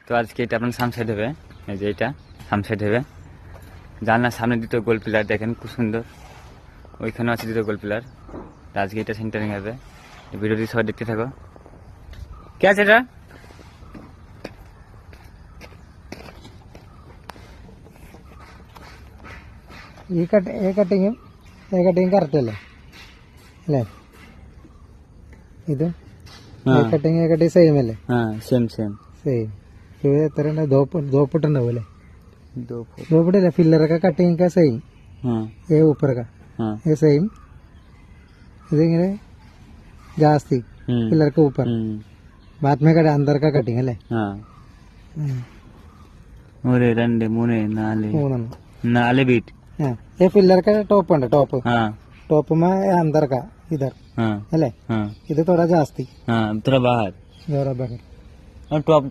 তো আজকে এটা আপনার সামসাইড হবে, এই যে এটা সামসাইড হবে। জানলার সামনে দুটো গোল পিলার দেখেন খুব সুন্দর, ওইখানেও আছে দুটো গোল পিলার। আজকে এটা সেন্টারিং হবে। ভিডিওটি সবাই দেখতে থাকো। কে আছে এটা? ഈ കട്ടിങ്ങും കറക്റ്റ് അല്ലേ അല്ലേ? ഇതും കട്ടിങ് സെയിം അല്ലേ? Same same. ഇത് എത്ര ദോപ്പിട്ടുണ്ടാവും അല്ലേ? ദോപ്പിട്ടില്ല, ഫില്ലറൊക്കെ കട്ടിങ് का सेम ये ऊपर का ये सेम. ഇതിങ്ങനെ ജാസ്തി पिलर के ऊपर बाद में का अंदर का कटिंग അല്ലേ? ഒരു രണ്ട് മൂന്ന് നാല് ബീറ്റ്. ये पिलर का टॉप ഉണ്ട്, टॉप में अंदर का इधर अല്ലേ? ഇത് थोड़ा जास्ती थोड़ा बाहर थोड़ा बाहर और टॉप